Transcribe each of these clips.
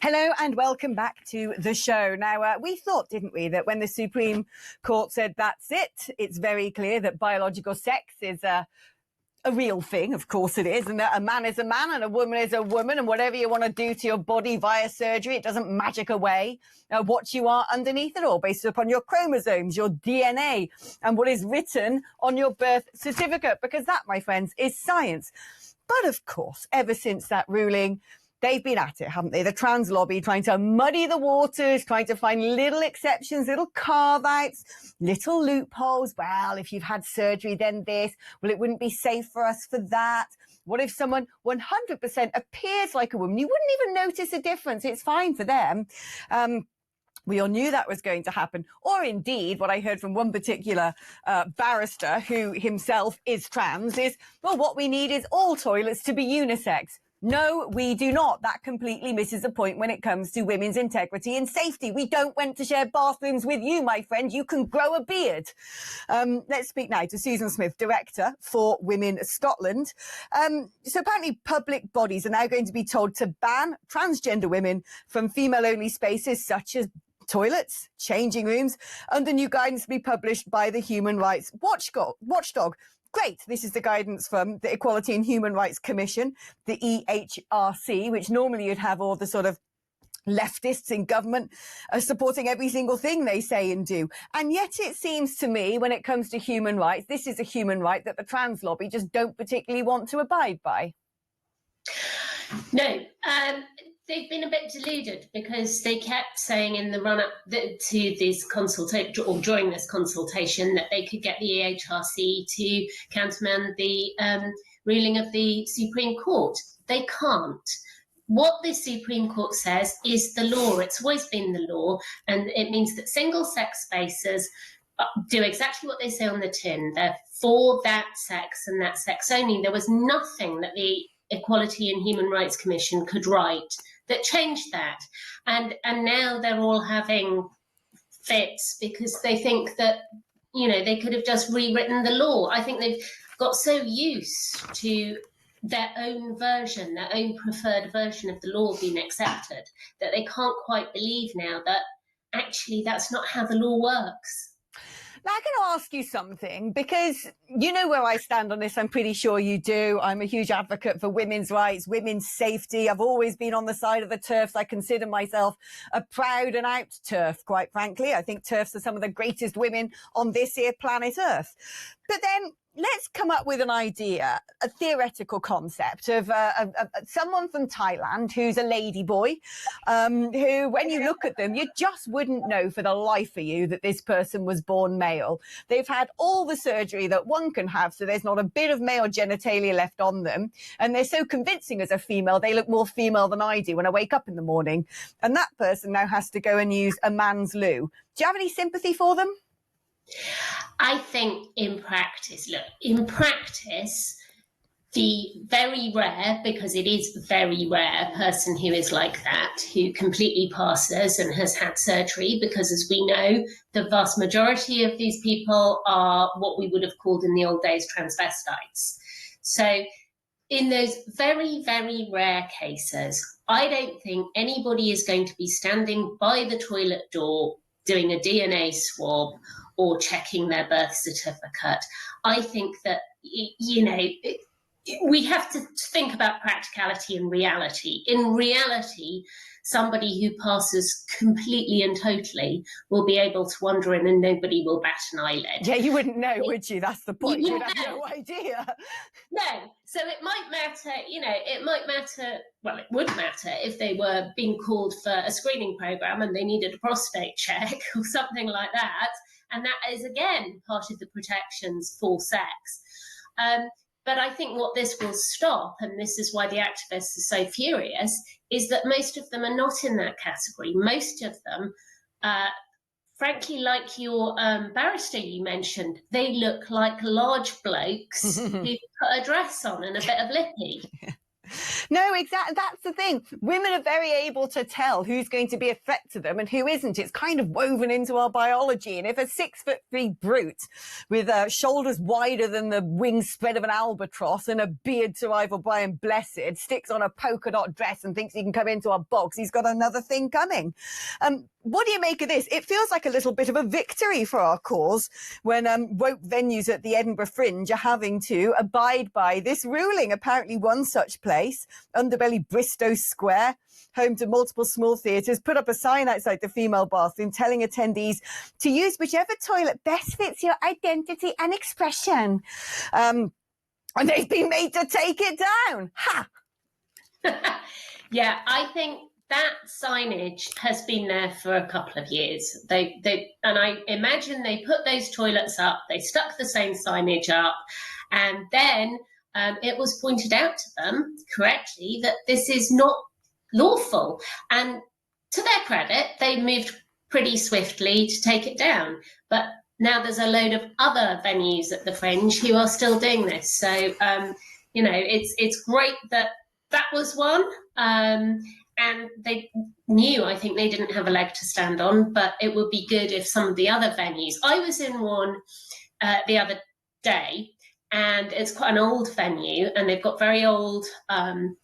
Hello and welcome back to the show. Now, we thought, didn't we, that when the Supreme Court said that's it, it's very clear that biological sex is a real thing. Of course it is. And that a man is a man and a woman is a woman. And whatever you want to do to your body via surgery, it doesn't magic away what you are underneath it all, based upon your chromosomes, your DNA, and what is written on your birth certificate. Because that, my friends, is science. But of course, ever since that ruling, they've been at it, haven't they? The trans lobby trying to muddy the waters, trying to find little exceptions, little carve-outs, little loopholes. Well, if you've had surgery, then this. Well, it wouldn't be safe for us for that. What if someone 100% appears like a woman? You wouldn't even notice a difference. It's fine for them. We all knew that was going to happen. Or indeed, what I heard from one particular barrister who himself is trans is, well, what we need is all toilets to be unisex. No, we do not. That completely misses the point when it comes to women's integrity and safety. We don't want to share bathrooms with you, my friend. You can grow a beard. Let's speak now to Susan Smith, Director for Women Scotland. So apparently public bodies are now going to be told to ban transgender women from female-only spaces such as toilets, changing rooms, under new guidance to be published by the Human Rights Watchdog. Great. This is the guidance from the Equality and Human Rights Commission, the EHRC, which normally you'd have all the sort of leftists in government supporting every single thing they say and do. And yet it seems to me, when it comes to human rights, this is a human right that the trans lobby just don't particularly want to abide by. No, they've been a bit deluded because they kept saying in the run-up to this consultation, or during this consultation, that they could get the EHRC to countermand the ruling of the Supreme Court. They can't. What the Supreme Court says is the law. It's always been the law, and it means that single-sex spaces do exactly what they say on the tin. They're for that sex and that sex only. There was nothing that the Equality and Human Rights Commission could write that changed that. And now they're all having fits because they think that, you know, they could have just rewritten the law. I think they've got so used to their own version, their own preferred version of the law being accepted, that they can't quite believe now that actually that's not how the law works. Now, I'm going to ask you something, because you know where I stand on this. I'm pretty sure you do. I'm a huge advocate for women's rights, women's safety. I've always been on the side of the TERFs. I consider myself a proud and out TERF, quite frankly. I think TERFs are some of the greatest women on this here planet Earth. But then let's come up with an idea, a theoretical concept of someone from Thailand who's a lady boy, who, when you look at them, you just wouldn't know for the life of you that this person was born male. They've had all the surgery that one can have, so there's not a bit of male genitalia left on them. And they're so convincing as a female, they look more female than I do when I wake up in the morning. And that person now has to go and use a man's loo. Do you have any sympathy for them? I think in practice, the very rare, because it is very rare, person who is like that, who completely passes and has had surgery, because as we know, the vast majority of these people are what we would have called in the old days transvestites. So in those very, very rare cases, I don't think anybody is going to be standing by the toilet door doing a DNA swab or checking their birth certificate. I think that, you know, we have to think about practicality and reality. In reality, somebody who passes completely and totally will be able to wander in and nobody will bat an eyelid. Yeah, you wouldn't know, would you? That's the point. You'd have no idea. No. So it might matter, you know, well, it would matter if they were being called for a screening program and they needed a prostate check or something like that. And that is, again, part of the protections for sex. But I think what this will stop, and this is why the activists are so furious, is that most of them are not in that category. Most of them, frankly, like your barrister you mentioned, they look like large blokes who put a dress on and a bit of lippy. No, exactly. That's the thing. Women are very able to tell who's going to be a threat to them and who isn't. It's kind of woven into our biology. And if a 6'3" brute with shoulders wider than the wingspread of an albatross and a beard to rival Brian Blessed sticks on a polka dot dress and thinks he can come into our box, he's got another thing coming. What do you make of this? It feels like a little bit of a victory for our cause when woke venues at the Edinburgh Fringe are having to abide by this ruling. Apparently one such place, Underbelly Bristow Square, home to multiple small theatres, put up a sign outside the female bathroom telling attendees to use whichever toilet best fits your identity and expression. And they've been made to take it down. Ha! Yeah, I think that signage has been there for a couple of years. And I imagine they put those toilets up, they stuck the same signage up, and then it was pointed out to them correctly that this is not lawful. And to their credit, they moved pretty swiftly to take it down. But now there's a load of other venues at the Fringe who are still doing this. So, it's great that was one. And they knew, I think, they didn't have a leg to stand on, but it would be good if some of the other venues. I was in one the other day, and it's quite an old venue, and they've got very old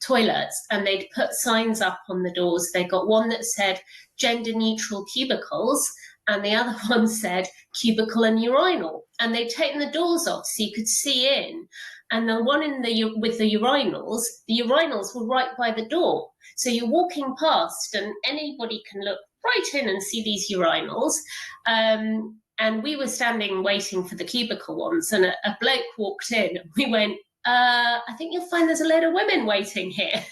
toilets, and they'd put signs up on the doors. They got one that said gender neutral cubicles, and the other one said cubicle and urinal. And they'd taken the doors off so you could see in. And the one with the urinals were right by the door. So you're walking past and anybody can look right in and see these urinals. And we were standing waiting for the cubicle ones, and a bloke walked in. And we went, I think you'll find there's a load of women waiting here.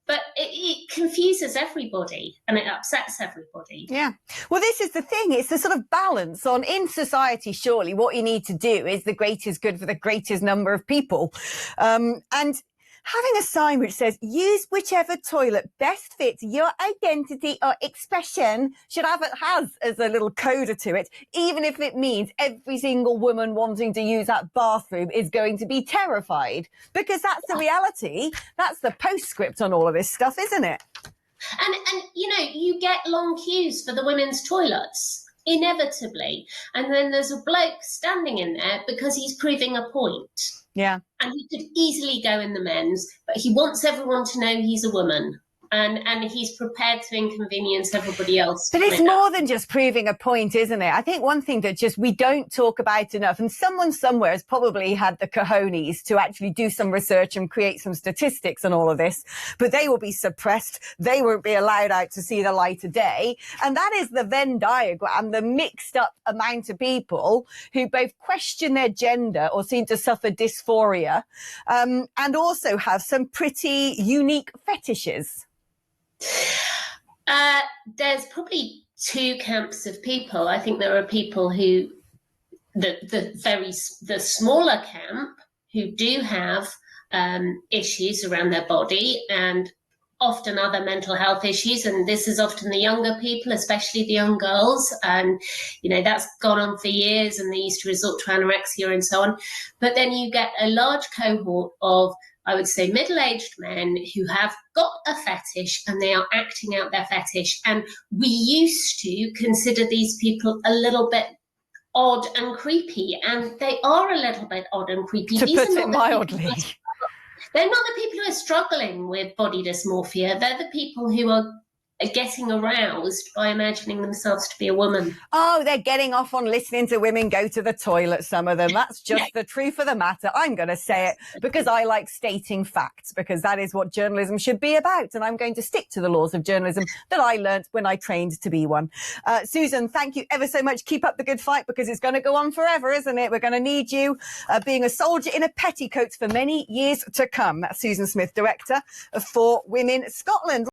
But it confuses everybody and it upsets everybody. Yeah. Well, this is the thing. It's the sort of balance on in society. Surely what you need to do is the greatest good for the greatest number of people. And having a sign which says use whichever toilet best fits your identity or expression has as a little coda to it, even if it means every single woman wanting to use that bathroom is going to be terrified, because that's the reality. That's the postscript on all of this stuff, isn't it? And you get long queues for the women's toilets, inevitably. And then there's a bloke standing in there because he's proving a point. Yeah. And he could easily go in the men's, but he wants everyone to know he's a woman. And he's prepared to inconvenience everybody else. But it's more than just proving a point, isn't it? I think one thing that just we don't talk about enough, and someone somewhere has probably had the cojones to actually do some research and create some statistics on all of this, but they will be suppressed. They won't be allowed out to see the light of day. And that is the Venn diagram, the mixed up amount of people who both question their gender or seem to suffer dysphoria, and also have some pretty unique fetishes. There's probably two camps of people. I think there are people who, the smaller camp, who do have issues around their body and often other mental health issues, and this is often the younger people, especially the young girls, and that's gone on for years, and they used to resort to anorexia and so on. But then you get a large cohort of, I would say, middle-aged men who have got a fetish and they are acting out their fetish. And we used to consider these people a little bit odd and creepy, and they are a little bit odd and creepy. To put it mildly. They're not the people who are struggling with body dysmorphia. They're the people who are getting aroused by imagining themselves to be a woman. Oh, they're getting off on listening to women go to the toilet, some of them. That's just the truth of the matter. I'm going to say it because I like stating facts, because that is what journalism should be about. And I'm going to stick to the laws of journalism that I learnt when I trained to be one. Susan, thank you ever so much. Keep up the good fight, because it's going to go on forever, isn't it? We're going to need you being a soldier in a petticoat for many years to come. That's Susan Smith, Director of For Women Scotland.